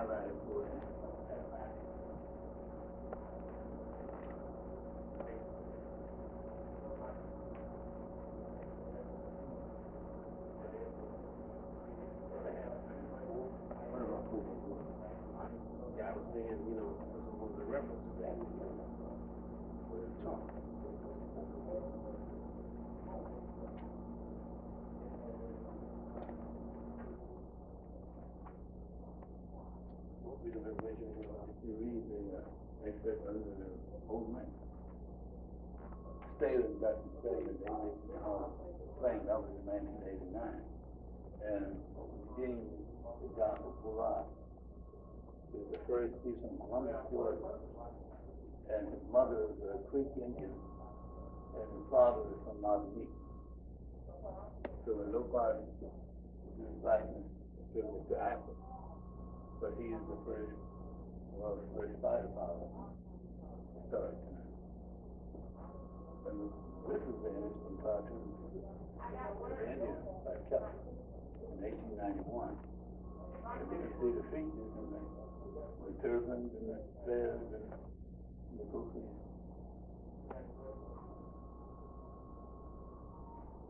highlighted for it. Yeah, I was saying, you know, this is one of the references that for the talk. What we deliver, if you read the excerpt under the old man, Staley got to say that they made the claim that was in 1989, and Eugene the Gospel Bullard is the first piece from Columbus, Georgia, and his mother is a Creek Indian, and his father is from Martinique. So in no part of his likeness given it to Africa, but he is the first, well, the first fighter pilot started. And this is the interesting cartoon of the Indian by Kepler in 1891. And you can see the features and the turbans and the flares and the goofies.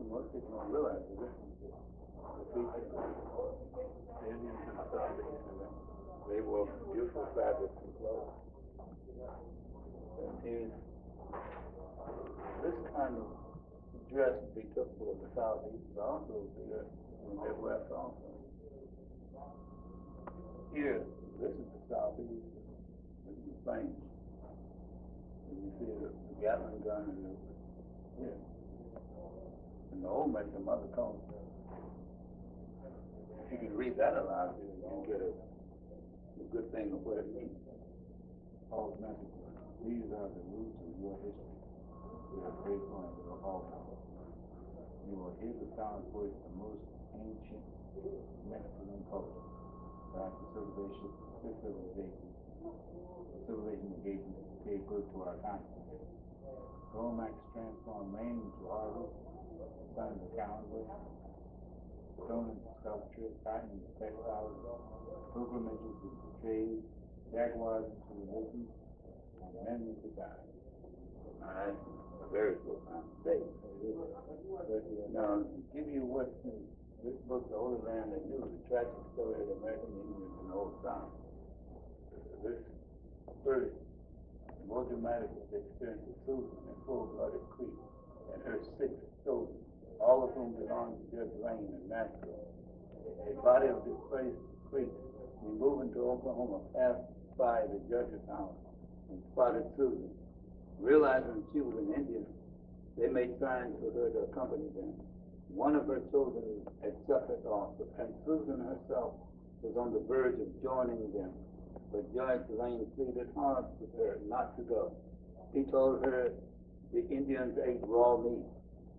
So most people don't realize that this is the features of the Indians in the Southeast, and they wore beautiful fabrics and clothes. And here's this kind of dress would be typical of the Southeast, but also in the Midwest also. Here, this is the Southeast, this is the plains. And you see the Gatling gun and here. And the old makes some other colors. If you can read that aloud, you can get a good thing of what it means. All messages. These are the roots of your history. We are grateful and we are all grateful. You will hear the sound voice of the most ancient Mexican culture. That civilization gave birth to our continent. Romax transformed land into harbor, sun into calendar, stone into sculpture, cotton into textiles, pilgrimages into trade, jaguars into religion, and men into God. That's a very profound statement. Now, give you what this book, The Holy Land They Knew, the tragic story of the American Indians in the Old South. This first, the more dramatic was the experience of Susan in Full-Blooded Creek and her 6 children, all of whom belonged to Judge Lane in Nashville. A body of displaced Creeks removed into Oklahoma passed by the judge's house and spotted Susan. Realizing she was an Indian, they made signs for her to accompany them. One of her children accepted offer, and Susan herself was on the verge of joining them, but Judge Lane pleaded hard with her not to go. He told her the Indians ate raw meat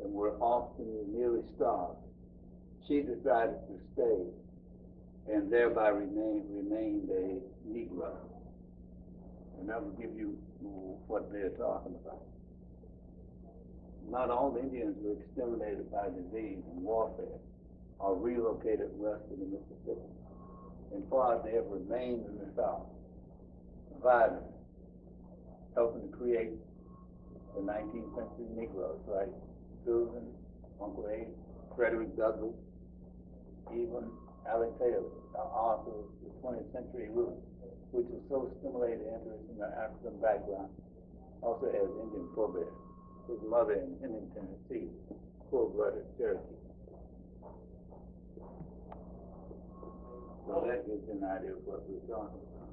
and were often nearly starved. She decided to stay and thereby remained a Negro. And that will give you what they're talking about. Not all Indians were exterminated by disease and warfare or relocated west of the Mississippi. In part, they have remained in the South, surviving, helping to create the 19th century Negroes like Susan, Uncle A, Frederick Douglass, even Allen Taylor, the author of the 20th Century Roots, which is so stimulated interest in the African background, also has Indian forebears. His mother in Henning, Tennessee, full-blooded Cherokee. So that gives you an idea of what we're talking about.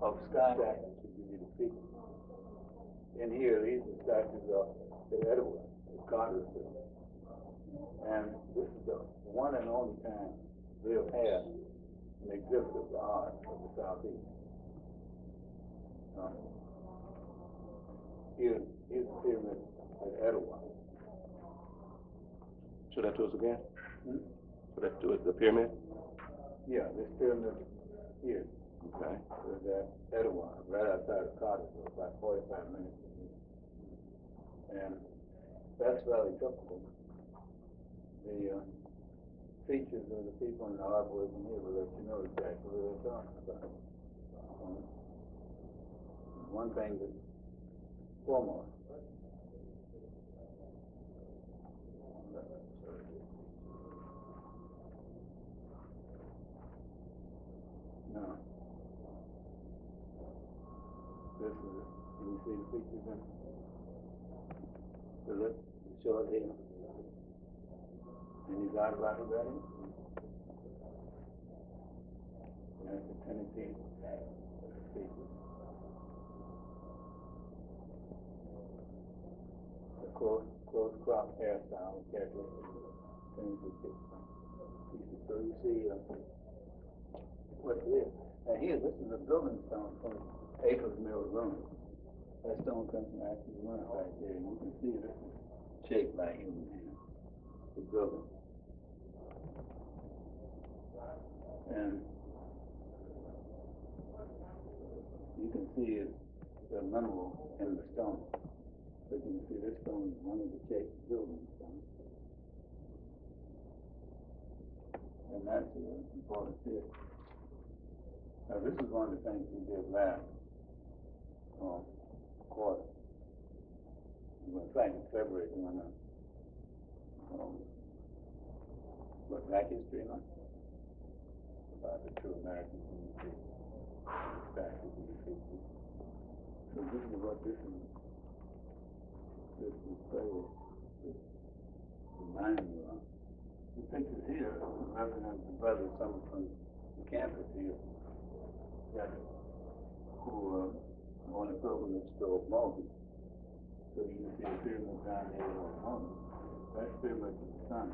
Of sky statues to give you the picture. In here, these are statues of the Edward, the Carter. And this is the one and only time we'll have an exhibit of the art of the Southeast. Here's the pyramid at Etowah. Show that to us again? Hmm? Show that to us, the pyramid? Yeah, this pyramid here. Okay. Was at Etowah, right outside of Cartersville, about 45 minutes. And that's fairly typical. The features of the people in the arboretum here will let you know exactly what they're talking about. One thing that's foremost. No. This is it. Can you see the features in it? The lip, the short hair. Any doubt about who that is? That's the Tennessee features. The close crop hairstyle characteristic of Tennessee features. So you see what it is. Now here, this is a building stone from Acres Mill Room. That stone comes from Acres Mill right there. You can see this is shaped like human hand. The building. And you can see the mineral in the stone. But you can see this stone is one of the shaped building stones. And that's important too. Now this is one of the things we did last quarter. In fact, in February, doing a Black History Month about the true Americans in the city, statues in the city. So this is what this is reminding you of. The pictures here represent the brothers, some from the campus here, who on a pilgrimage to Oklahoma. So you can see the pyramid down there in Oklahoma. That's pyramid of the sun.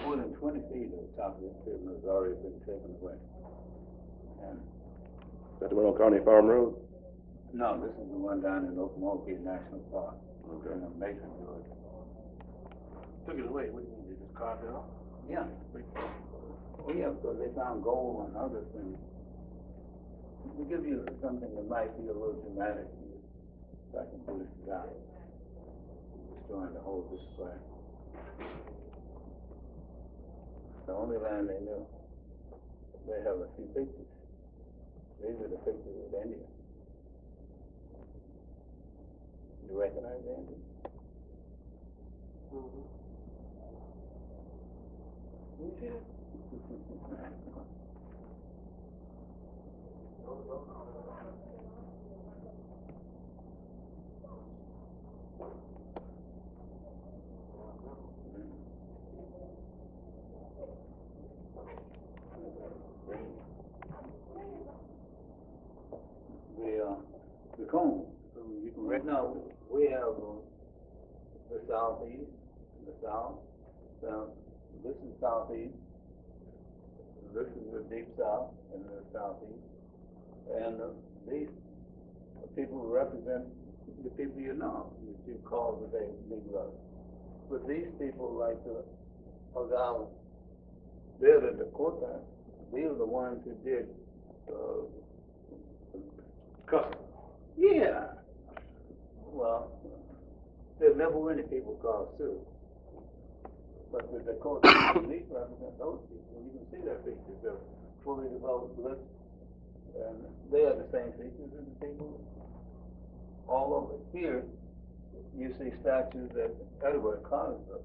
More than 20 feet of the top of this pyramid has already been taken away. And Is that the one on County Farm Road? no, this is the one down in Oklahoma National Park. Okay. In Mason, Georgia. Took it away. What do you mean? They just carved it off? Yeah. Yeah, because they found gold and other things. To give you something that might be a little dramatic, if I can do this without destroying the whole display. The only land they knew, they have a few pictures. These are the pictures of India. You recognize India? Mm-hmm. You did. The cone. So you can right now we have the southeast, the south. So this is southeast. This is the deep south and the southeast. And these people represent the people you know, that you call today Negroes. But these people, like the Ogawa, they're the Dakota. These are the ones who did Custom. yeah. Well, there never were any people called Sioux. But the Dakota, these represent those people. You can see their features. They're fully developed lips. And they have the same features as the people all over. Here, you see statues that everywhere carved up.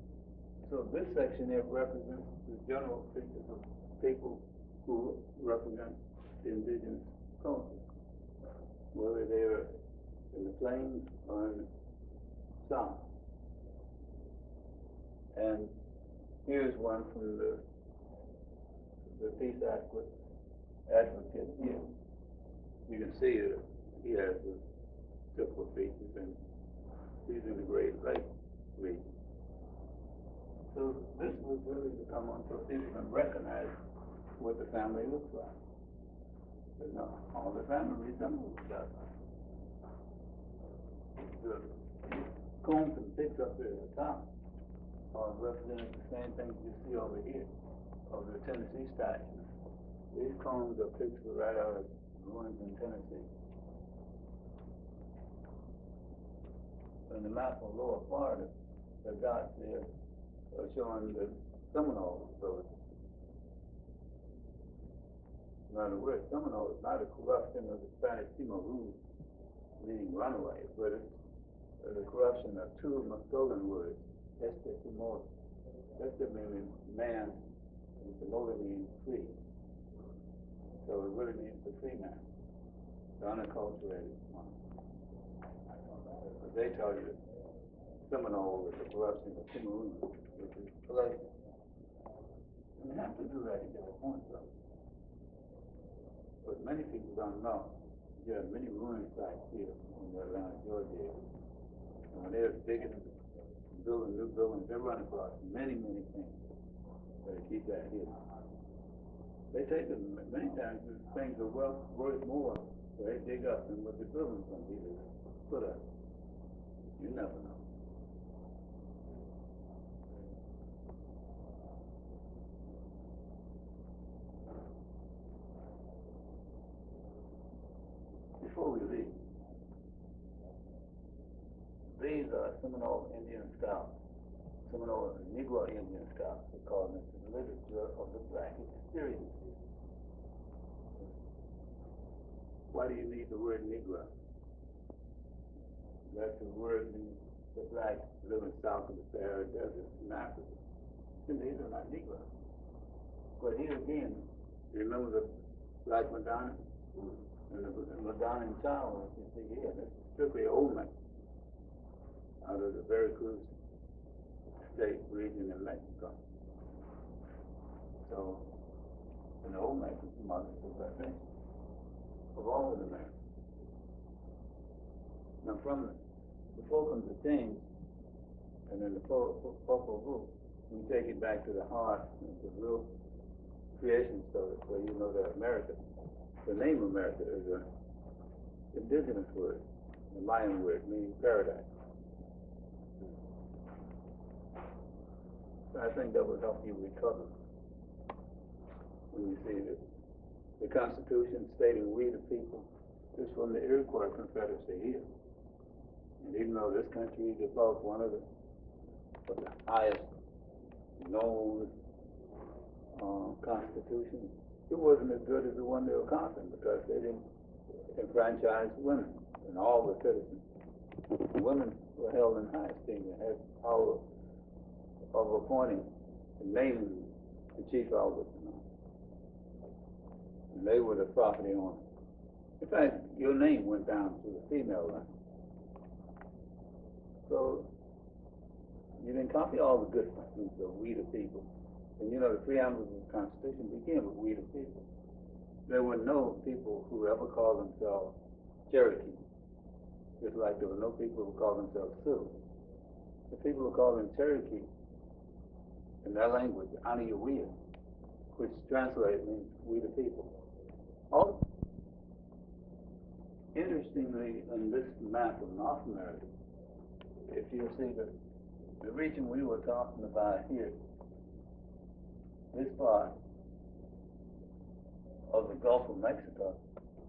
So this section here represents the general features of people who represent the indigenous culture, whether they're in the plains or in the south. And here's one from the peace advocate here. You can see that he has the typical features, and he's in the Great Lakes region. So this was really to come on so people can recognize what the family looks like. But no, all the family resembles each other. The combs and picks up here at the top are representing the same things you see over here of the Tennessee statues. These combs are pictures right out of ruins in Tennessee. In the map of Lower Florida, the dots there are showing the Seminole village In other words, Seminole is not a corruption of the Spanish Timaru meaning runaways, but it's the corruption of two Muscogan words, este Timor. Este meaning man, and Timor means free. So it really means the free man, the unacculturated one. But they tell you Seminole is the corruption of Timaru, which is polite. And you have to do that to get a point, though. But many people don't know. You have many ruin sites here in the Atlanta, Georgia area. And when they're digging and building new buildings, they run across many, many things that keep that here. They take them many times, things are worth more, so they dig up than what the building's going to be put up. You never know. Before we leave, these are Seminole Indian scouts, Seminole Negro Indian scouts, we call them the literature of the black experience. Why do you need the word Negro? That's the word means the black living south of the Sahara Desert in Africa. And these are not Negroes. But here again, you remember the Black Madonna? And the Madonna in Child, you see here, this is strictly Olmec out of the Veracruz state region in Mexico. So, and the Olmec is the mother of all of the Americans. Now from the Fulcrums of Change, and then the Popol Vuh, we take it back to the heart of the real creation story, where you know that America, the name America is an indigenous word, a Mayan word meaning paradise. So I think that would help you recover when you see that the Constitution stating we the people is from the Iroquois Confederacy here. And even though this country developed one of the highest known constitutions, it wasn't as good as the one they were conquering because they didn't enfranchise women and all the citizens. Women were held in high esteem and had power of appointing and naming the chief elders and all. And they were the property owners. In fact, your name went down to the female line. So you didn't copy all the good things of we the people. And you know the preamble of the Constitution began with we the people. There were no people who ever called themselves Cherokee, just like there were no people who called themselves Sioux. The people who called them Cherokee, in their language, Aniawea, which translated means we the people. Also, interestingly, in this map of North America, if you see the region we were talking about here, this part of the Gulf of Mexico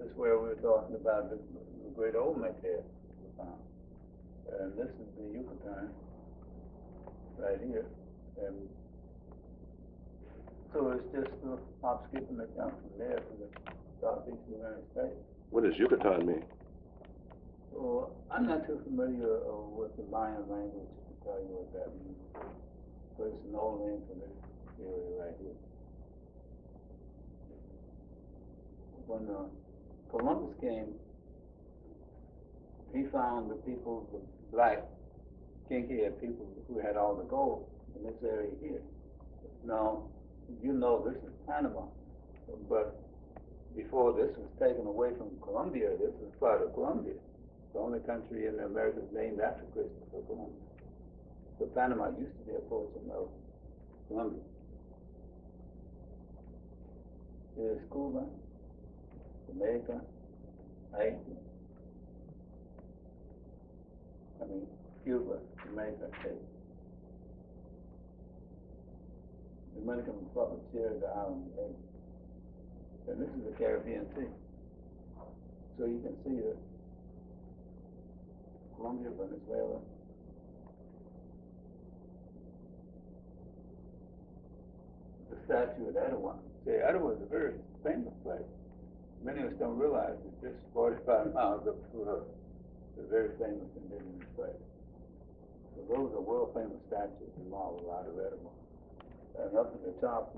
is where we were talking about the great Olmec here. And this is the Yucatan right here. And so it's just a hop, skip, and a jump from there to the southeast of the United States. What does Yucatan mean? Well, I'm not too familiar with the Mayan language to tell you what that means. But it's an old name for this area right here. When Columbus came, he found the people, the black, kinky-haired people who had all the gold in this area here. Now, you know this is Panama, but before this was taken away from Colombia, this was part of Colombia. The only country in the Americas named after Christopher Columbus. So Panama used to be a portion of Colombia. Here's Cuba, Jamaica, Haiti. Cuba, Jamaica, Haiti. The Dominican Republic shares the island of Haiti. And this is the Caribbean Sea. So you can see that Colombia, Venezuela, the statue of Erdogan say, Ottawa is a very famous place. Many of us don't realize that just 45 miles up the road is a very famous indigenous place. So those are world famous statues in marble out of Ottawa. And up at the top,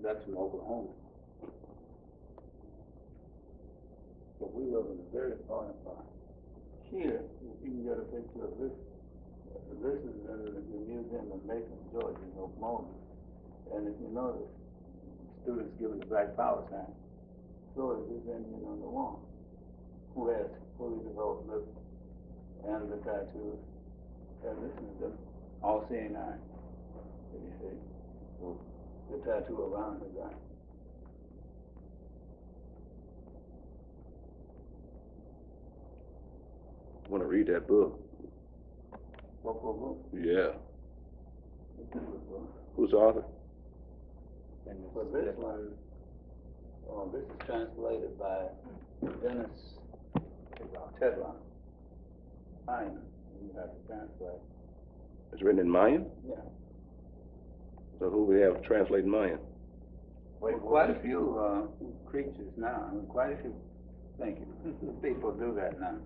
that's in Oklahoma. But we live in a very foreign part. Here, you can get a picture of this. This is in the Museum of Macon, Georgia, in Oklahoma. And if you notice, students giving the Black Power sign. So is this Indian on the wall, who has fully developed lips and the tattoos. And this is the all-seeing eye. You see, the tattoo around his eye. I want to read that book. What book? Yeah. This is the book. Who's the author? So this one, this is translated by Dennis Tedron. Mayan. You have to translate. It's written in Mayan? Yeah. So who we have translating Mayan? Well, quite a few creatures now. I mean, quite a few. Thank you. People do that now.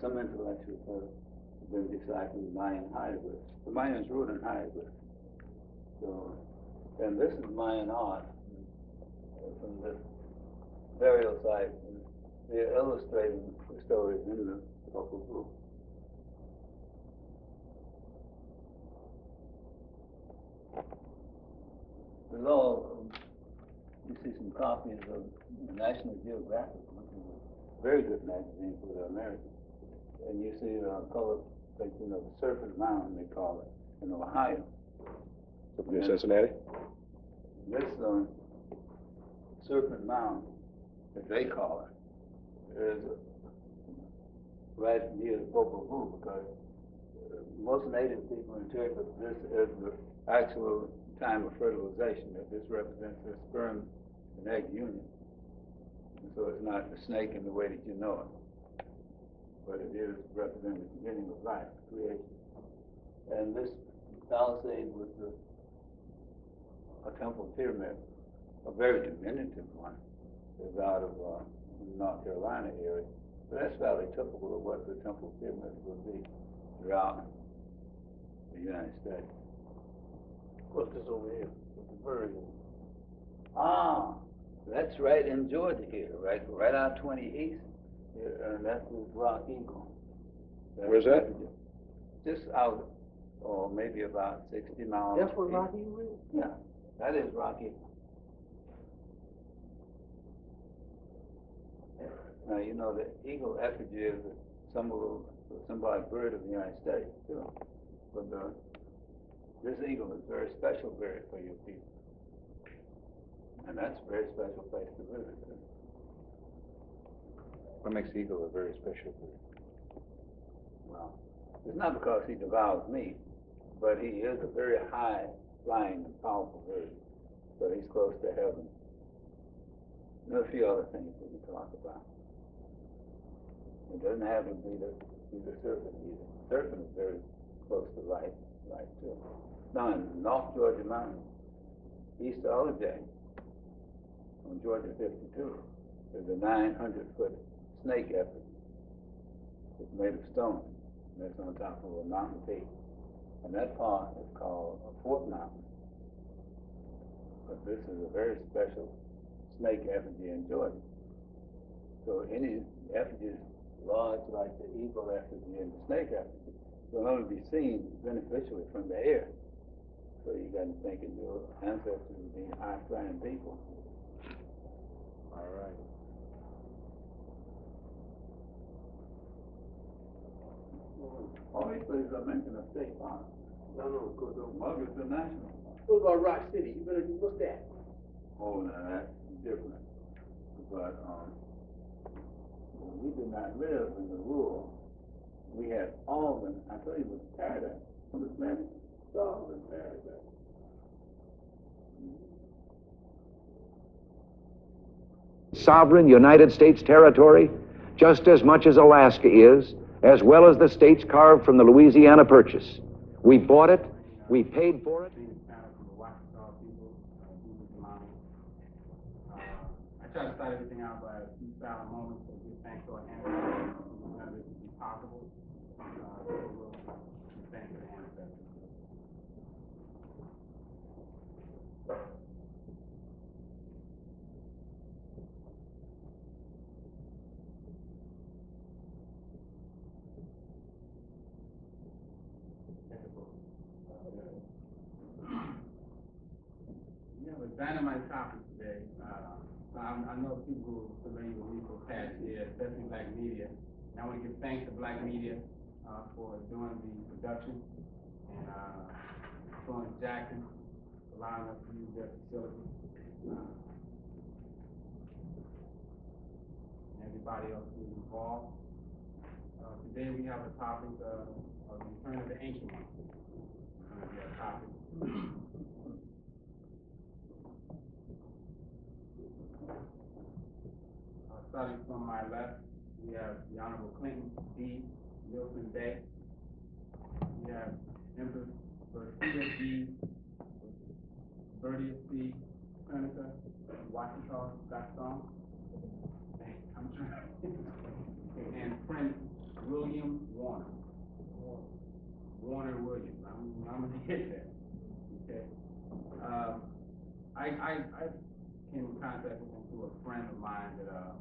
Some intellectuals have been deciphering Mayan hieroglyphs. The Mayans wrote in hieroglyphs. So, and this is Mayan art from the burial site. They're illustrating the stories in the local book. There's all, you see some copies of National Geographic, which is a very good magazine for the Americans. And you see a color picture of the Serpent Mound, they call it, in Ohio. In Cincinnati? This Serpent Mound, as they call it, is right near the Popol Vuh, because most native people interpret this as the actual time of fertilization, that this represents the sperm and egg union. And so it's not the snake in the way that you know it, but it is representing the beginning of life, creation. And this palisade was a temple pyramid, a very diminutive one. It's out of North Carolina area. But that's fairly typical of what the temple pyramids will be throughout the United States. What's this over here? What's the bird? Ah, that's right in Georgia here, right out 20 east. Yeah, and that's the Rock Eagle. Where's that? Just out, or maybe about 60 miles. That's what Rock Eagle is? Yeah, that is Rock Eagle. Now, you know, the eagle effigy is a symbolic bird of the United States, too. But this eagle is a very special bird for your people. And that's a very special place to visit. What makes the eagle a very special bird? Well, it's not because he devours meat, but he is a very high flying and powerful bird. So he's close to heaven. There's a few other things we can talk about. It doesn't have to be the serpent either. Serpent is very close to light too. Now in North Georgia Mountains, east of Ullajay, on Georgia 52, there's a 900-foot snake effigy. It's made of stone, and it's on top of a mountain peak. And that part is called Fort Mountain. But this is a very special snake effigy in Georgia. So any effigies large like the eagle effigy and the snake effigy will only be seen beneficially from the air. So you got to think of your ancestors being high-flying people. All right. All these places I mentioned are state parks. No, go to Mugger's a national park. What about Rock City? You better, what's that? Oh, now that's different. But we did not live in the rural. We had Alvin. I told you it was paradise. Understand? Alvin paradise. Sovereign United States territory, just as much as Alaska is, as well as the states carved from the Louisiana Purchase. We bought it, we paid for it. Being founded from the Washitaw people, who was mine. try to start everything out by a few silent moments to give thanks to our ancestors who none of this would be possible. So we'll give thanks to the ancestors. We have a dynamite topic today. I know people who are familiar with me for the past year, especially black media. And I want to give thanks to black media for doing the production, and Florence Jackson allowing us to use their facility. And everybody else who's involved. Today we have a topic of the return of the ancient one. It's going to be our topic. Starting from my left, we have the Honorable Clinton D. Wilson Bay. We have Empress Verdiacee T. Verdiacee Senator, Washitaw Gaston. I'm trying. And Prince William Warner. Warner Williams. I'm going to get that. Okay. I came in contact with him through a friend of mine that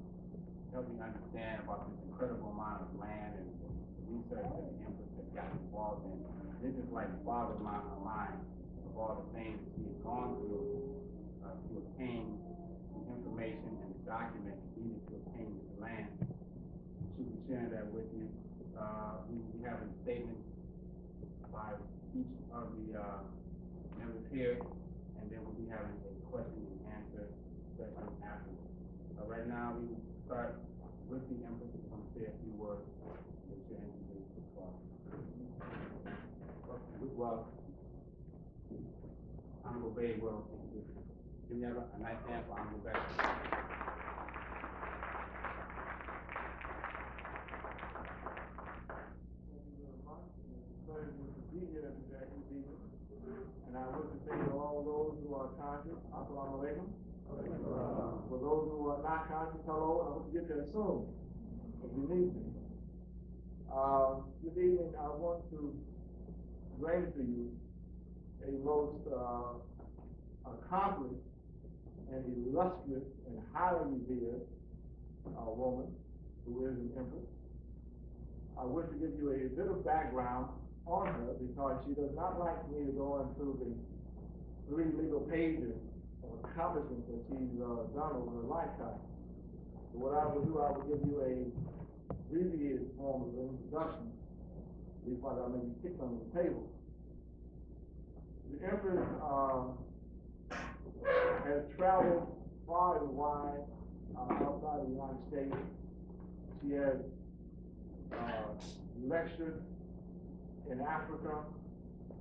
helped me understand about this incredible amount of land and the research that the Empress had got involved in. This is like boggled my mind of all the things she had gone through to obtain the information and the documents needed to obtain this land. She'll be sharing that with you. We have a statement by each of the members here, and then we'll be having a question and answer session afterwards. Right now, we will start with the Empress. We're going to say a few words that you're introduced as well. Well, Honorable Bay will introduce you. Give me a nice hand for Honorable Bay. Be here today this evening, and I wish to say to all those who are conscious, assalamu alaikum. For those who are not conscious, hello, I hope you get there soon, if you need to. This evening, I want to bring to you a most accomplished and illustrious and highly revered woman who is an empress. I wish to give you a bit of background on her because she does not like me to go into the 3 legal pages of accomplishments that she's done over her lifetime. So what I will do, I will give you a abbreviated form of introduction before I may be kicked under the table. The Empress has traveled far and wide outside of the United States. She has lectured in Africa,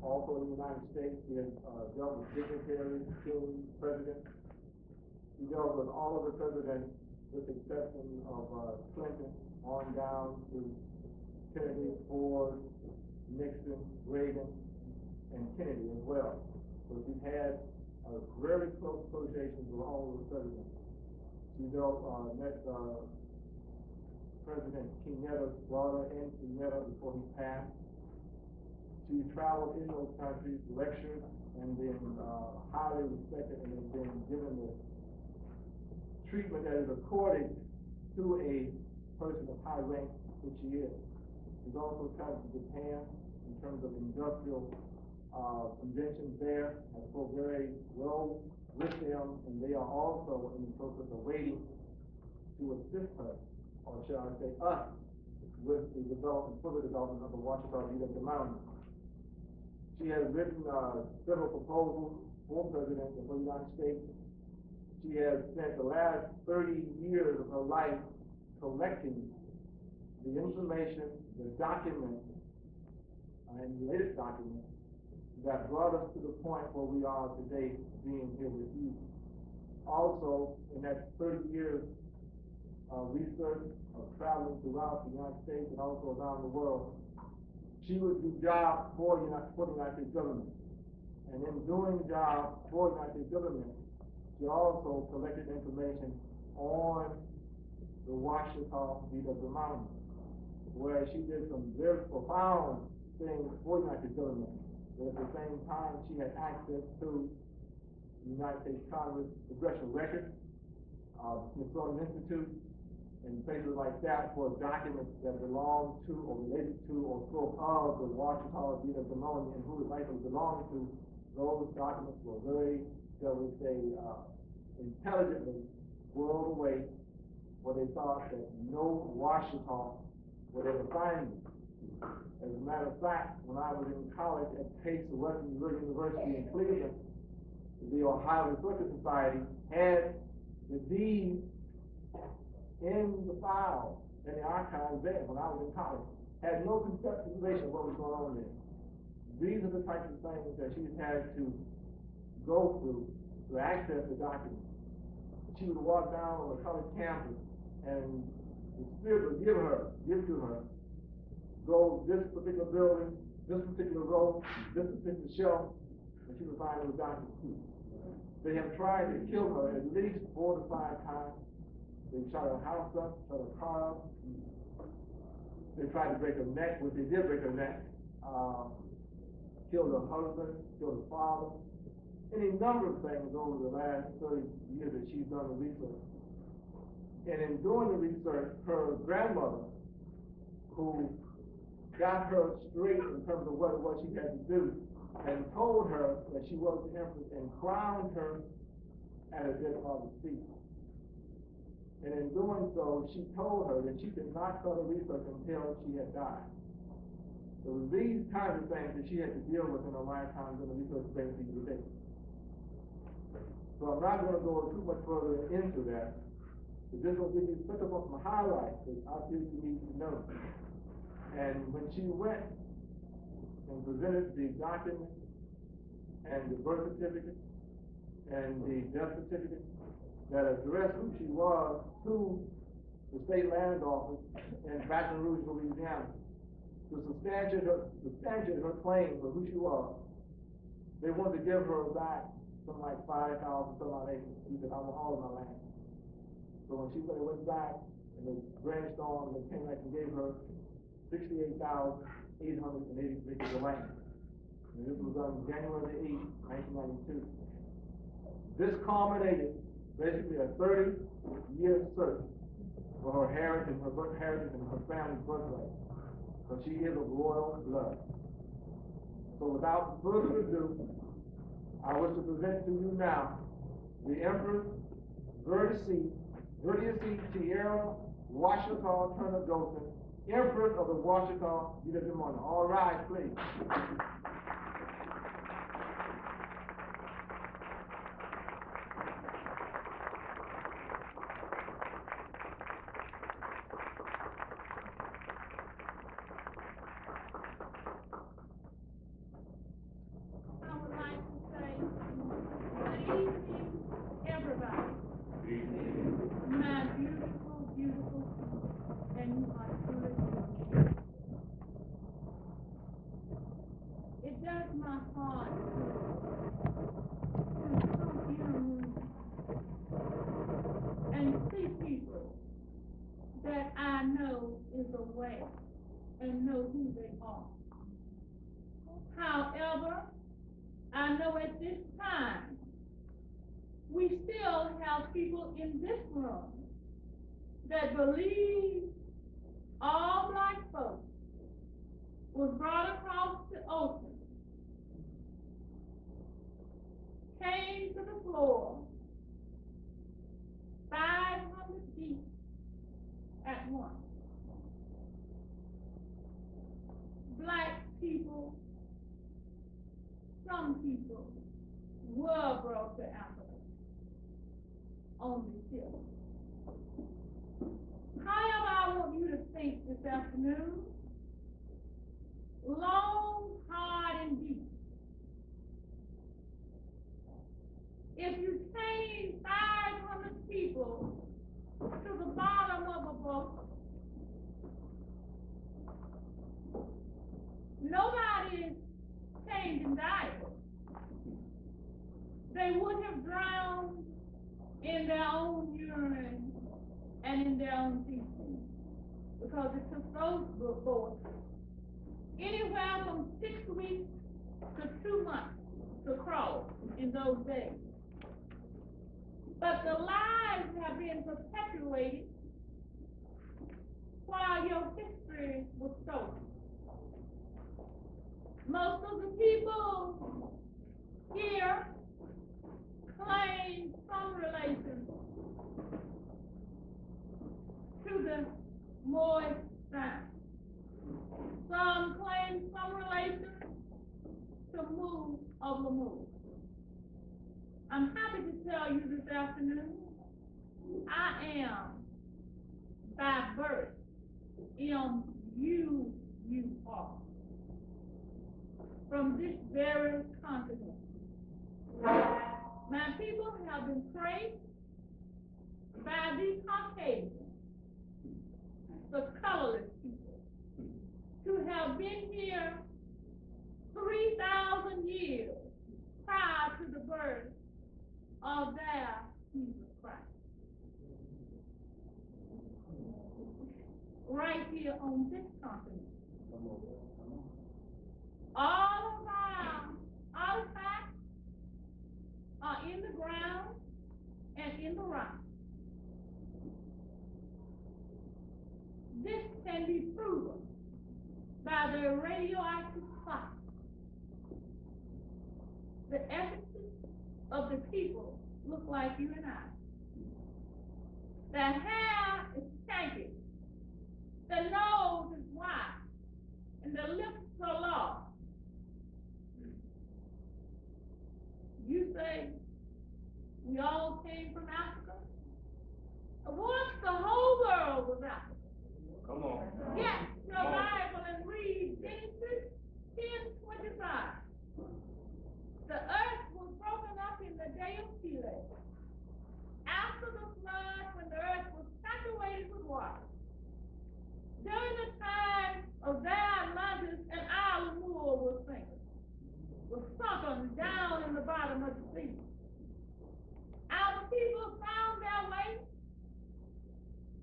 also in the United States. She has dealt with dignitaries, kings, presidents. She dealt with all of the presidents, with the exception of Clinton, on down to Kennedy, Ford, Nixon, Reagan, and Kennedy as well. So she's had a very close association with all of the presidents. She met President Kenyatta's daughter and Kenyatta before he passed. She traveled in those countries, lectured, and been highly respected and has been given the treatment that is accorded to a person of high rank, which she is. She's also traveled to Japan in terms of industrial conventions there, and spoke very well with them, and they are also in the process of waiting to assist her, or shall I say us, with the further development of the Washitaw Verdiacee Mountain. She has written several proposals for President of the United States. She has spent the last 30 years of her life collecting the information, the documents, and related documents that brought us to the point where we are today, being here with you. Also, in that 30 years of research, of traveling throughout the United States and also around the world, she would do jobs for the United States government. And in doing jobs for the United States government, she also collected information on the Washitaw Verdiacee, where she did some very profound things for the United States government. But at the same time, she had access to the United States Congress Congressional Records, Smithsonian Institute, and places like that for documents that belong to or related to or spoke of the Washitaw Verdiacee and who it likely belonged to. Those documents were very, shall we say, intelligently whirled away, where they thought that no Washitaw would ever find them. As a matter of fact, when I was in college at Pace Western University in Cleveland, the Ohio Historical Society had the deed in the file, in the archives there when I was in college. Had no conceptualization of what was going on there. These are the types of things that she had to go through to access the documents. She would walk down on the college campus and the Spirit would give to her, go this particular building, this particular row, this particular shelf, and she would find those documents. They have tried to kill her at least 4 to 5 times. They shot her house up, shot her car up. They tried to break her neck, which they did break her neck. Killed her husband, killed her father. Any number of things over the last 30 years that she's done the research. And in doing the research, her grandmother, who got her straight in terms of what it was she had to do, and told her that she was the Empress and crowned her at her dead father's feet. And in doing so, she told her that she could not start a research until she had died. So it was these kinds of things that she had to deal with in her lifetime in the research basically today. So I'm not going to go too much further into that. But just going to give you such a some highlights that I feel you need to know. And when she went and presented the document and the birth certificate and the death certificate that addressed who she was to the state land office in Baton Rouge, Louisiana, to substantiate her claim for who she was, they wanted to give her back something like 5,000 some odd acres. She said, I want all of my land. So when she went back and they branched on, they came back and gave her 68,880 acres of land. And this was on January the 8th, 1992. This culminated basically a 30-year search for her heritage, and her family's birthright. So she is of royal blood. So without further ado, I wish to present to you now the Empress Verdiacee T. Washitaw Turner Gosten, Empress of the Washitaw Verdiacee. All right, please. That I know is away and know who they are. However, I know at this time we still have people in this room that believe all black folks was brought across the ocean, came to the floor 500 deep at once. Black people, some people were brought to Africa, only few. However, I want you to think this afternoon, long, hard, and deep. If you chain 500 people to the bottom of a boat, nobody is chained and died. They would have drowned in their own urine in their own teaching, because it took those boys anywhere from 6 weeks to 2 months to cross in those days. But the lies have been perpetuated while your history was stolen. Most of the people here claim some relation to the Moorish side. Some claim some relation to Mu of Lamu. I'm happy to tell you this afternoon, I am by birth M-U-U-R from this very continent. My people have been traced by the Caucasians, the colorless people, to have been here 3,000 years prior to the birth of their Jesus Christ. Right here on this continent. All of our artifacts are in the ground and in the rock. This can be proven by the radioactive clock. The essences of the people look like you and I. The hair is skanky, the nose is wide, and the lips are large. You say we all came from Africa? Once the whole world was Africa. Come on. Yes, your Bible and read Genesis 10:25. The earth was broken up in the day of Peleg. After the flood, when the earth was saturated with water. During the time of their Atlantis and our Lemur was sunken down in the bottom of the sea. Our people found their way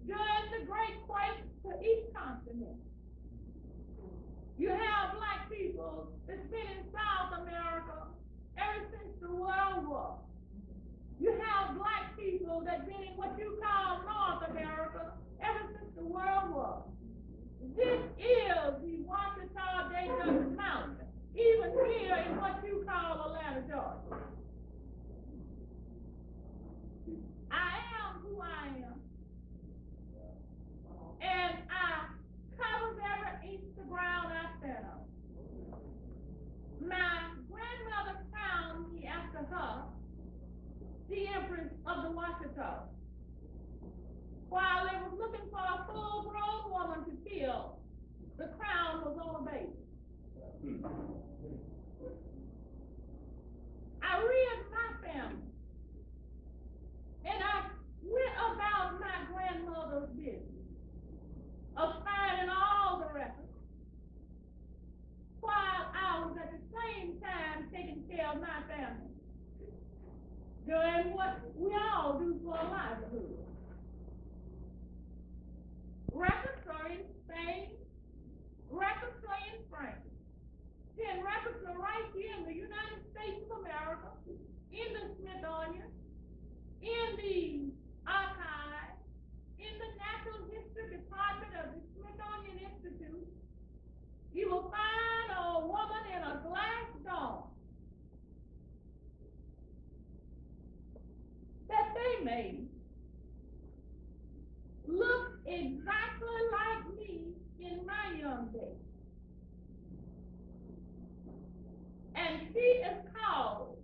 during the great quake to each continent. You have black people that's been in South America ever since the World War. You have black people that's been in what you call North America ever since the World War. This is the Washitaw Mountain, even here in what you call Atlanta, Georgia. I am who I am. And I covered every inch of ground I stand on. My grandmother found me after her, the Empress of the Washitaw. While they was looking for a full-grown woman to kill, the crown was on a baby. I reared my family, and I went about my grandmother's business of finding all the records, while I was at the same time taking care of my family, doing what we all do for a livelihood. Records are in Spain, records are in France, and records are right here in the United States of America, in the Smithsonian, in the archive, in the Natural History Department of the Smithsonian Institute. You will find a woman in a glass dome that they made look exactly like me in my young days. And she is called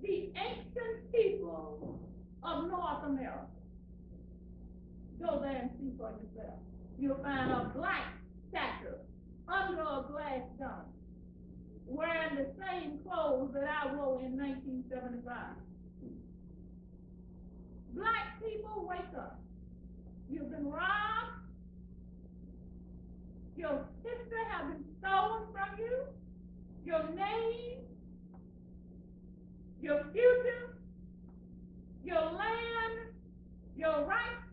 the ancient people of North America. Go there and see for yourself. You'll find a black statue under a glass dome, wearing the same clothes that I wore in 1975. Black people, wake up. You've been robbed. Your history has been stolen from you. Your name, your future, your land, your rights,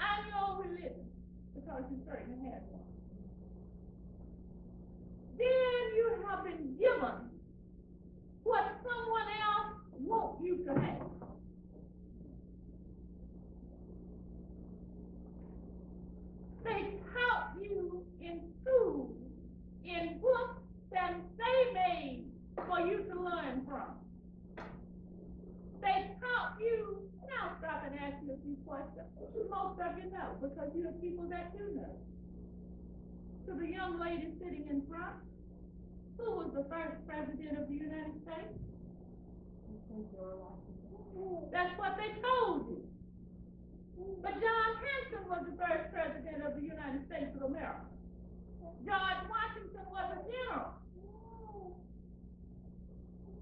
and your religion, because you certainly have one. Then you have been given what someone else wants you to have. They taught you in school, in books that they made for you to learn from. They taught you, and I'll stop and ask you a few questions. Most of you know, because you're people that do know. To the young lady sitting in front, who was the first president of the United States? That's what they told you. But John Hanson was the first president of the United States of America. George Washington was a general.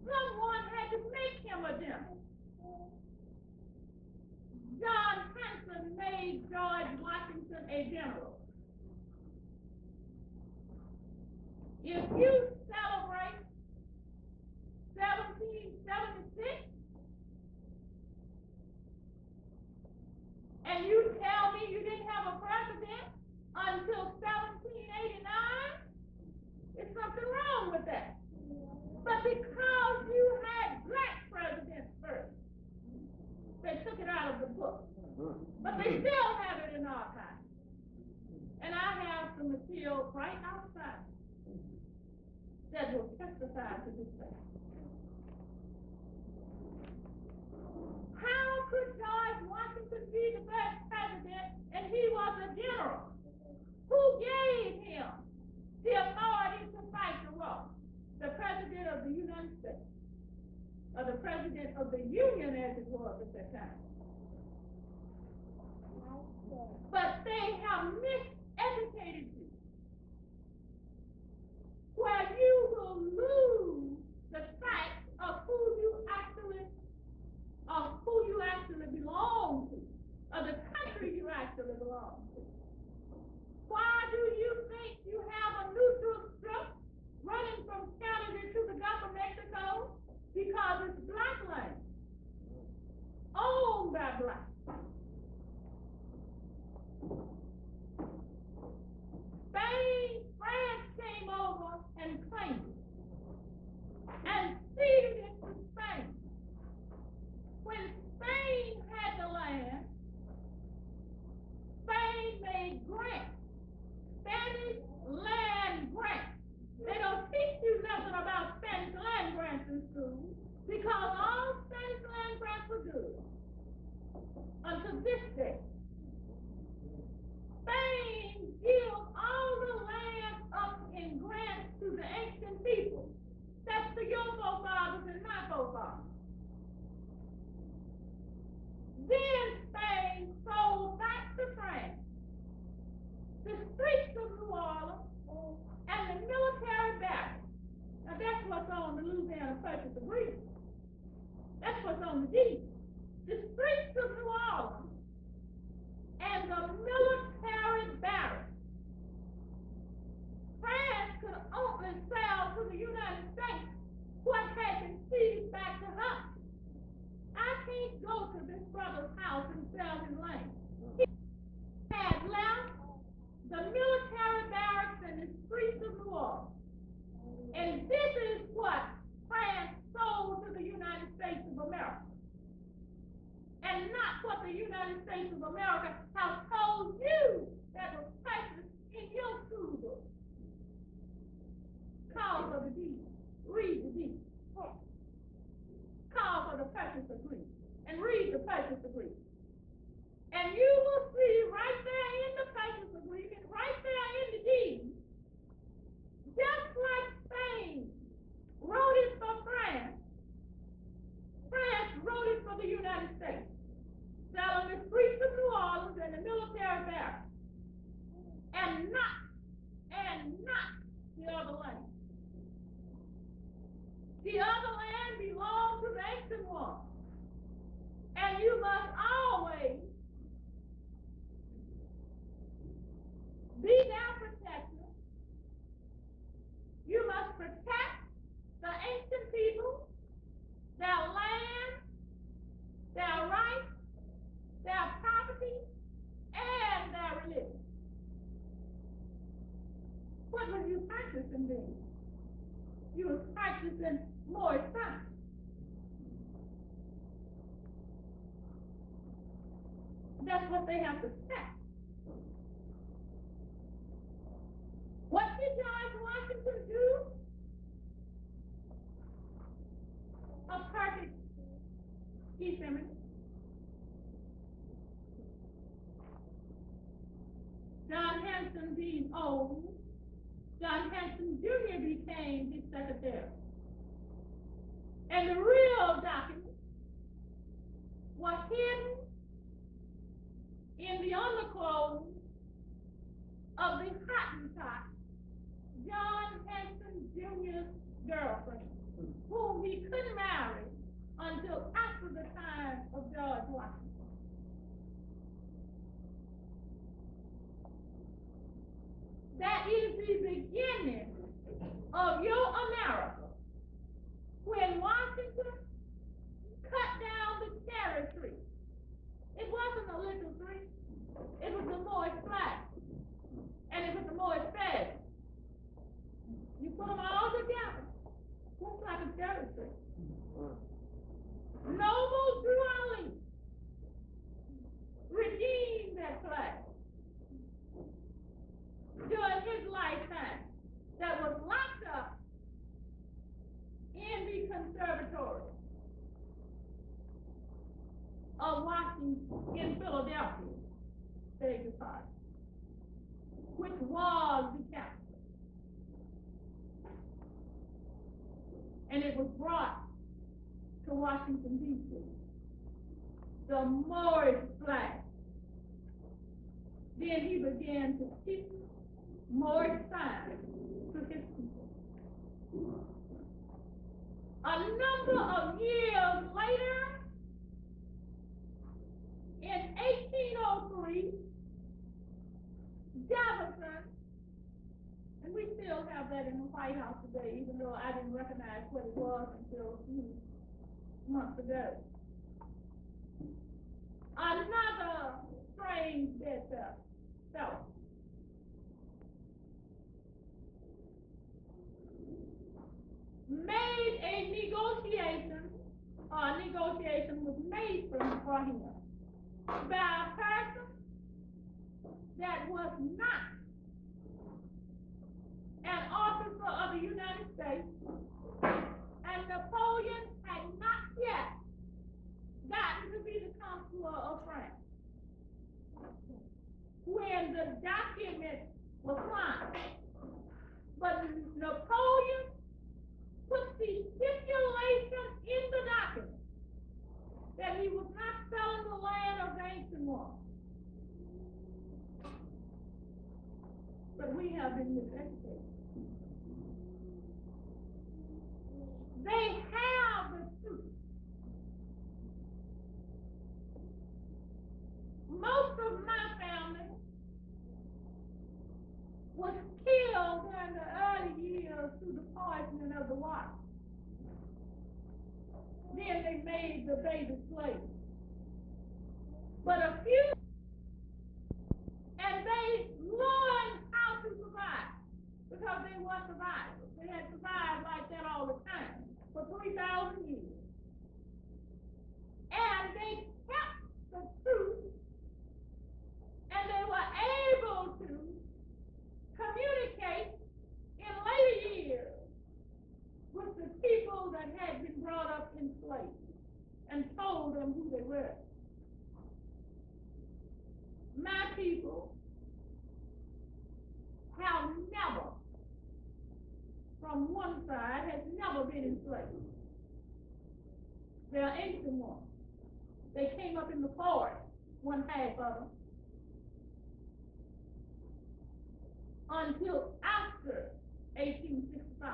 Someone had to make him a general. John Hanson made George Washington a general. If you celebrate 1776, and you tell me you didn't have a president until 1789, there's something wrong with that. But because you had black presidents first, they took it out of the book. But they still have it in archives. And I have some material right outside that will testify to this fact. How could George Washington be the first president and he was a general? Who gave him the authority to fight the war? The president of the United States, or the president of the Union as it was at that time. But they have miseducated you, where you will lose the fact of who you actually belong to, or the country you actually belong to. Why do you think you have a neutral strip running from Canada to the Gulf of Mexico? Because it's black land, owned by blacks. France came over and claimed it and ceded it to Spain. When Spain had the land, Spain made grants, Spanish land grants. They don't teach you nothing about Spanish land grants in school because all Spanish land grants were good until this day. Spain gives all the land up in grants to the ancient people. That's to your forefathers and my forefathers. Then Spain sold back to France the streets of New Orleans and the military barracks. Now that's what's on the Louisiana Purchase Agreement. That's what's on the deed. The streets of New Orleans and the military barracks. France could only sell to the United States what had been ceded back to her. I can't go to this brother's house and sell his land. He had left the military barracks and the streets of New Orleans. And this is what France sold to the United States of America. And not what the United States of America has told you that was practiced in your school book. Call for the deed. Read the deed. Call for the purchase agreement. And read the purchase agreement. And you will see right there in the purchase agreement, right there in the deed, just like Spain wrote it for France, France wrote it for the United States. Selling the streets of New Orleans and the military barracks. And not the other land. The other land belongs to the ancient one. And you must always be their protector. You must protect the ancient people, their land, their rights, their property, and What was you practicing then? You was practicing more science. That's what they have to say. What did George Washington do? A perfect effeminate. John Hanson being old, John Hanson Jr. became his secretary. And the real document was hidden in the underclothes of the Hottentot, John Hanson Jr.'s girlfriend, whom he couldn't marry until after the time of George Washington. That is the beginning of your America, when Washington cut down the cherry tree. It wasn't a little tree. It was the moist flag. And it was the moist bed. You put them all together, just like a cherry tree. Noble Drew redeemed that flag during his lifetime, that was locked up in the conservatory of Washington in Philadelphia, beg your pardon, which was the capital. And it was brought to Washington, D.C. The Morris flag. Then he began to teach Morris signs to his people. A number of years later, in 1803, Jefferson, and we still have that in the White House today, even though I didn't recognize what it was until a few months ago. Another strange fellow. Made a negotiation was made for him by a person that was not an officer of the United States, and Napoleon had not yet gotten to be the Consul of France when the document was signed. But Napoleon put the stipulation in the document that he was not selling the land of the ancient one. But we have been miseducated. They have the truth. Most of my family was killed during the early years through the poisoning of the water. Then they made the baby slaves. But a few, and they learned how to survive because they were survivors. They had survived like that all the time for 3,000 years. And they kept the truth, and they were able to communicate in later years with the people that had been brought up in slavery and told them who they were. My people have never, from one side, has never been enslaved. They're ancient ones. They came up in the forest, one half of them, until after 1865.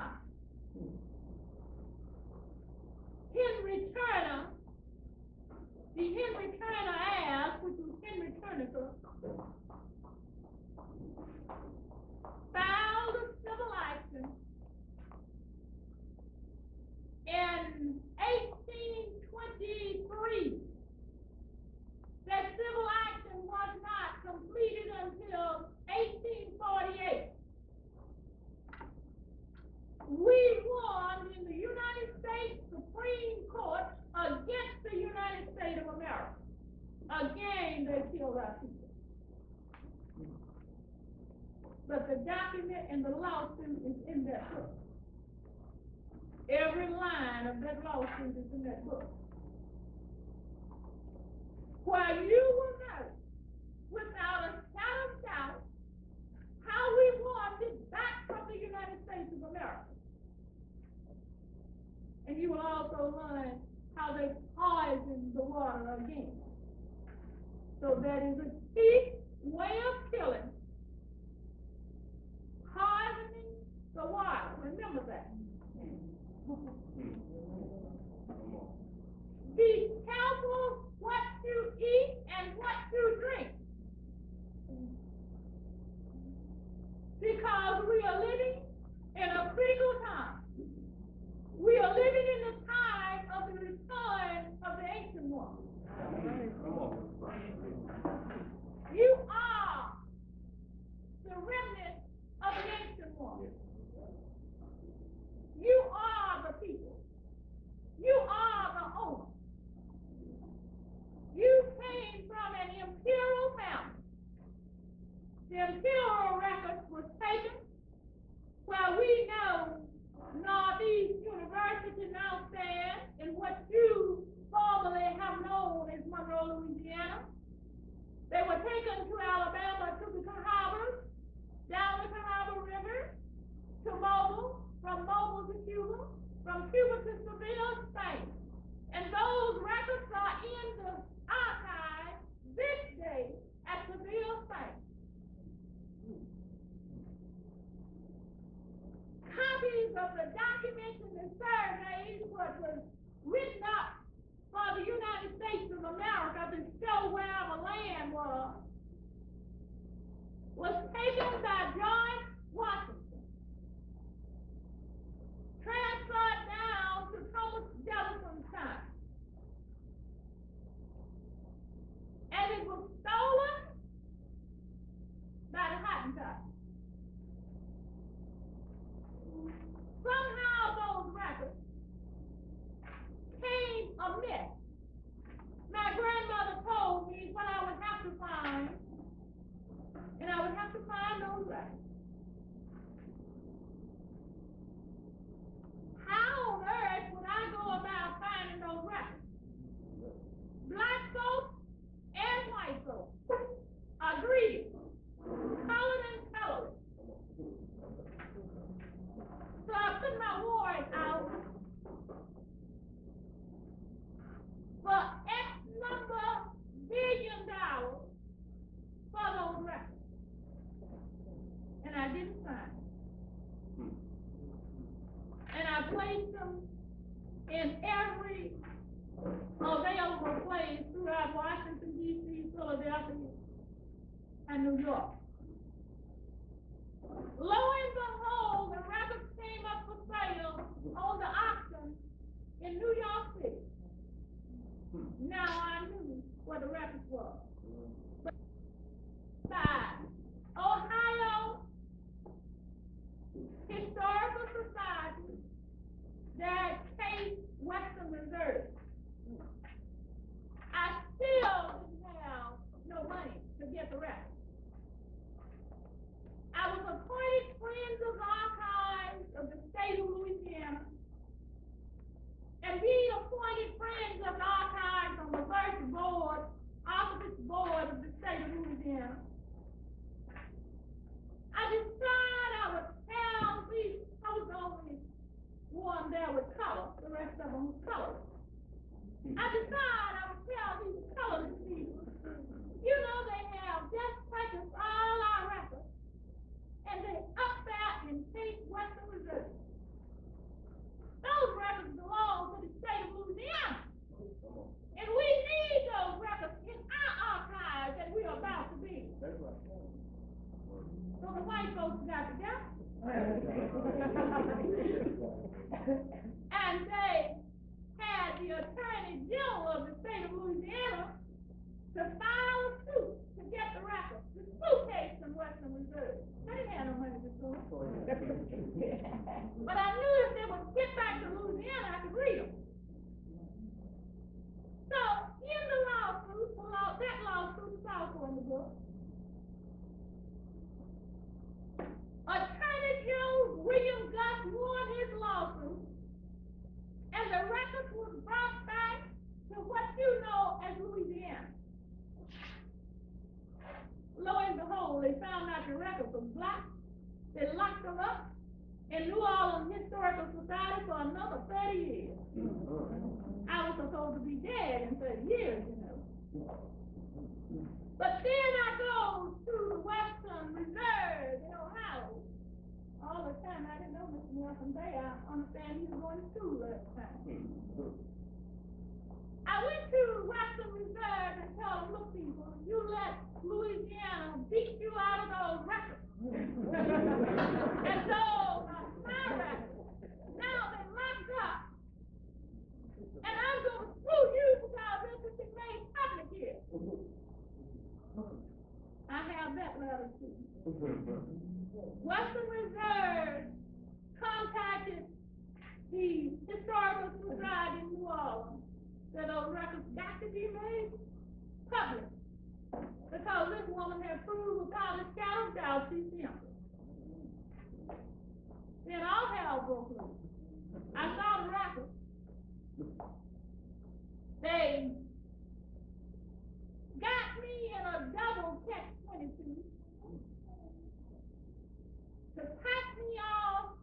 Henry Turner, the Henry Turner Act, which was Henry Turner, filed a civil action in 1823. That civil action was not completed until 1848. saying they killed our people. But the document and the lawsuit is in that book. Every line of that lawsuit is in that book. Where you will know, without a shadow of doubt, how we won this back from the United States of America. And you will also learn how they poisoned the water again. So that is a cheap way of killing, poisoning the water. Remember that. Be careful what you eat and what you drink. Because we are living in a critical time. We are living in the time of the return of the ancient one. You are the remnant of the ancient one. You are the people. You are the owner. You came from an imperial family. The imperial records was taken where we know Northeast University now stands in what you formerly have known as Monroe, Louisiana. They were taken to Alabama, to the Cahaba, down the Cahaba River, to Mobile, from Mobile to Cuba, from Cuba to Seville, Spain. And those records are in the archive this day at Seville, Spain. Copies of the documents and the surveys, what was written up for the United States of America to show where our land was taken by George Washington, transferred down to Thomas Jefferson's time, and it was stolen by the Hottentots. Somehow those records came amiss. My grandmother told me what I would have to find, and I would have to find those records. How on earth would I go about finding those records? Black folks and white folks agreed, colored and colored. So I put my warrant out for X number $billion for those records. And I didn't sign it. And I placed them in every available place throughout Washington, D.C., Philadelphia, and New York. Lo and behold, the records came up for sale on the auction in New York City. Now I knew what the records were. By Ohio Historical Society, that case Western Reserve. I still didn't have no money to get the records. I was appointed Friends of Archives of the state of Louisiana, and being appointed Friends of Archives on the first board, office board of the state of Louisiana, I decided I would tell these, I was the only one there with color, the rest of them was color. I decided I would tell these colored people, you know they have just purchased all our records, and they up there in State Western Reserve. Those records belong to the state of Louisiana. And we need those records in our archives that we are about to be. That's right. So the white folks got together. And they had the Attorney General of the state of Louisiana to file a suit to get the records, the suitcase from Western Reserve. They didn't have no money to sue. But I knew if they would get back to Louisiana, I could read them. So in the lawsuit, that lawsuit they found out the records was black. They locked them up in New Orleans Historical Society for another 30 years. I was supposed to be dead in 30 years, you know. But then I go to the Western Reserve in Ohio. All the time, I didn't know Mr. Nelson Bay. I understand he was going to school last time. I went to Western Reserve and told them, look, people, you let Louisiana beat you out of those records. And so, my records, now they're locked up. And I'm going to screw you because this has been made public here. I have that letter too. Western Reserve contacted the Historical Society in New Orleans. That those records got to be made public because this woman had proved without a shadow of doubt she's the Empress. Then all hell broke loose. I saw the records. They got me in a double catch-22 to pack me off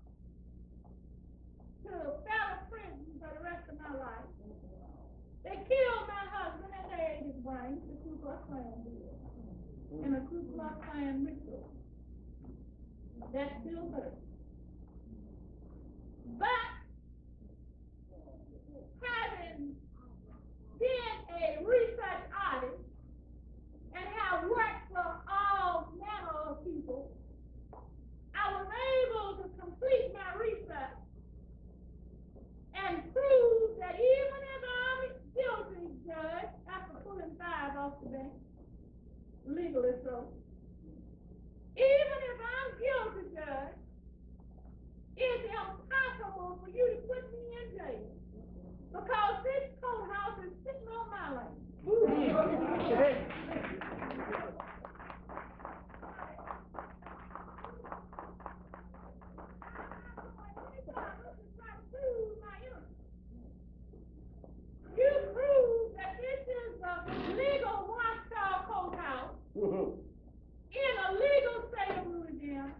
to federal prison for the rest of my life. They killed my husband and they ate his brains, the Ku Klux Klan did, in a Ku Klux Klan ritual. That still hurts. But having been a research artist and have worked for all manner of people, I was able to complete my research and prove that even if I'm guilty, Judge, after pulling 5 off the bench, legally so, even if I'm guilty, Judge, it's impossible for you to put me in jail because this courthouse is sitting on my land. You prove that this is a legal Washitaw courthouse in a legal state of Louisiana,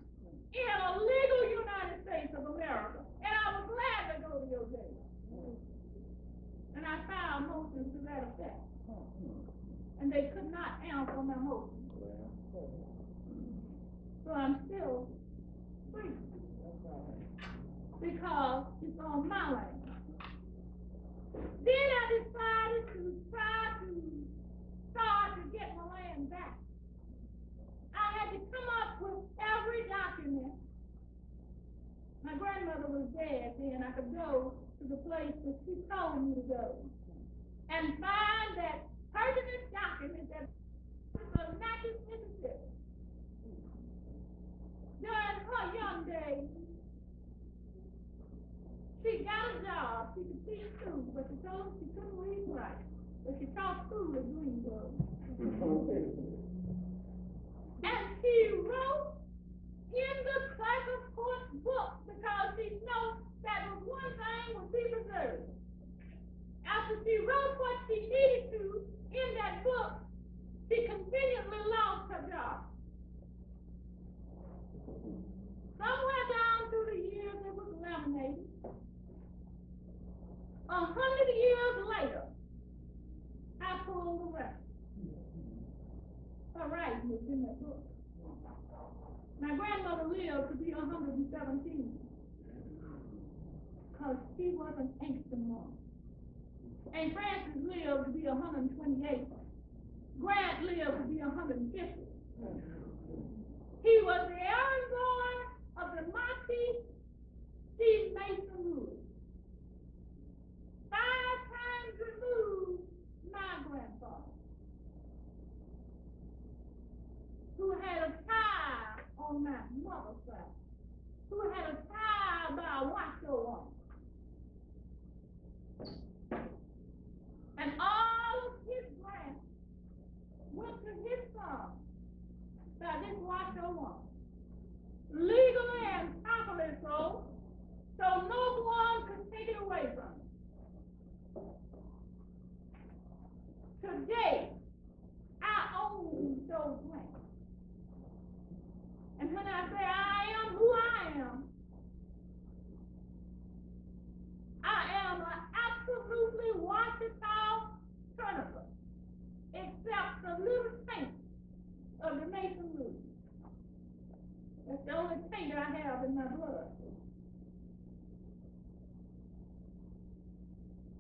in a legal United States of America, and I was glad to go to your jail. And I filed motions to that effect. And they could not answer my motion. So I'm still free. Because it's on my land. Then I decided to try to start to get my land back. I had to come up with every document. My grandmother was dead then. I could go to the place that she told me to go and find that pertinent document that was Natchez, Mississippi. During her young days, she got a job. She could teach school, but she told her she couldn't read and write. But she taught school at Greenville. And she wrote in the clerk of court book because she knew that was one thing would be preserved. After she wrote what she needed to in that book, she continually lost her job. Somewhere down through the years, it was eliminated. 100 years later, I pulled the record. Her writing was in that book. My grandmother lived to be 117 because she was an ancient woman. And Francis lived to be 128. Grant lived to be 150. He was the errand boy of the Marquis Steve Mason rule. 5 times removed my grandfather, who had a tie on my mother's side, who had a tie by a Washitaw woman. And all of his grants went to his son by this Washitaw woman. Legally and properly so no one could take it away from him. Today, I own those grants. have in my blood.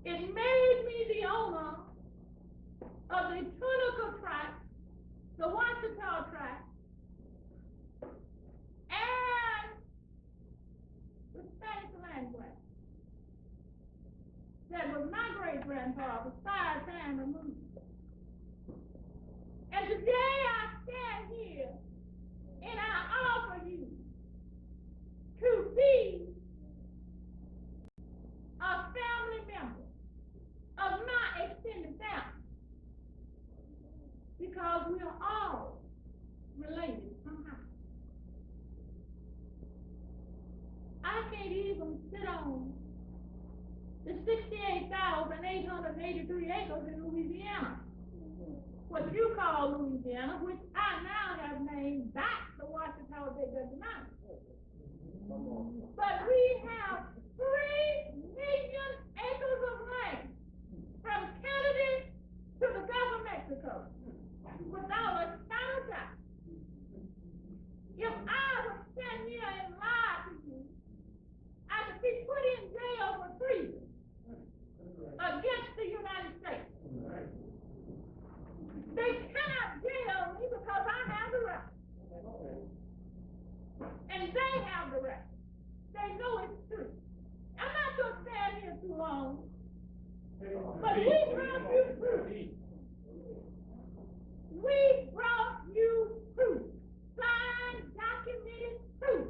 It made me the owner of the Tunica tract, the Washitaw tract, and the Spanish land grant. That was my great-grandfather's 5 times removed. And today I stand here and I offer you to be a family member of my extended family, because we are all related somehow. I can't even sit on the 68,883 acres in Louisiana, what you call Louisiana, which I now have named back the Washitaw Verdiacee Mound. But we have 3 million acres of land from Kennedy to the Gulf of Mexico, without a shadow of doubt. If I would stand here and lie to you, I could be put in jail for treason against the United States. They cannot jail me because I have the right. And they have the right. They know it's true. I'm not going to stand here too long. But we brought you proof. We brought you proof. Signed, documented proof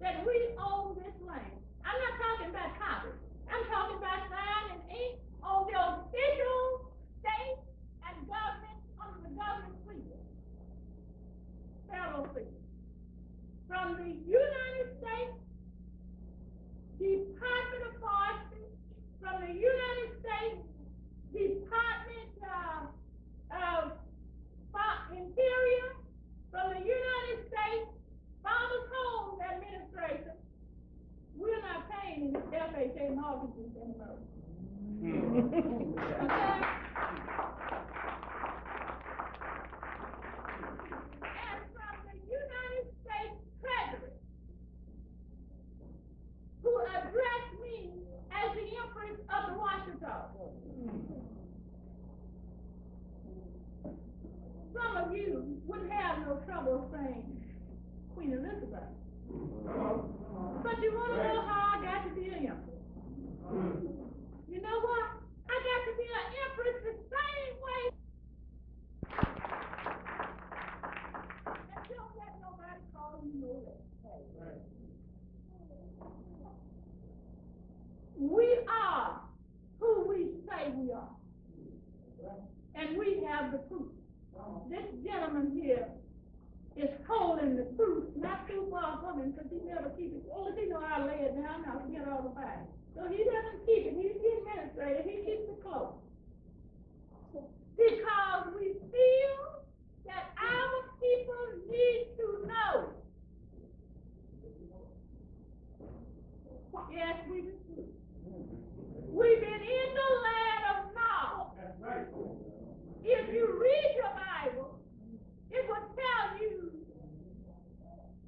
that we own this land. I'm not talking about copies. I'm talking about sign and ink on the official state and government, under the government seal, federal seal, from the United States Department of Forestry, from the United States Department of Interior, from the United States Farmers Home Administration. We're not paying FHA mortgages anymore. Okay? And from the United States Treasury, who addressed me as the Empress of the Washitaw. Some of you wouldn't have no trouble saying Queen Elizabeth. But you want to know how I got to be an empress? You know what? I got to be an empress the same way. And don't let nobody call you no less. We are who we say we are. And we have the proof. This gentleman here is holding the proof, not too far from him, because he never keeps it. Only he know how to lay it down, I'll forget all about it. So he doesn't keep it. He's the administrator. He keeps it close. Because we feel that our people need to know. Yes, we do. We've been in the land of Nod. That's right. If you read your Bible, it will tell you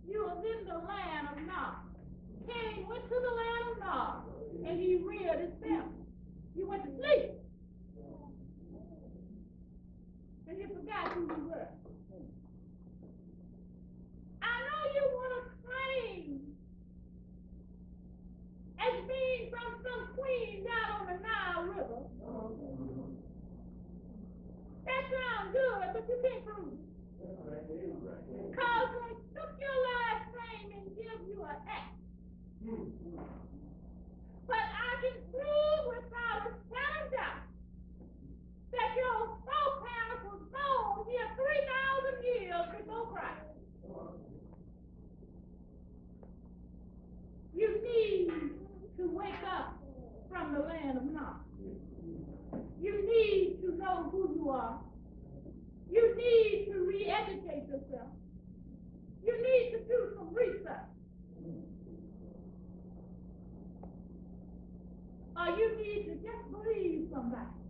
you was in the land of Nod. Cain went to the land of Nod, and he reared his family. You went to sleep. And you forgot who you were. I know you want to claim as being from some queen down on the Nile River. That sounds good, but you can't prove it. Because they took your last name and give you an X. But I can prove without a shadow of doubt that your foreparents was born here 3,000 years before Christ. You need to wake up from the land of Nod. You need to know who you are. You need to re-educate yourself. You need to do some research. Or you need to just believe somebody.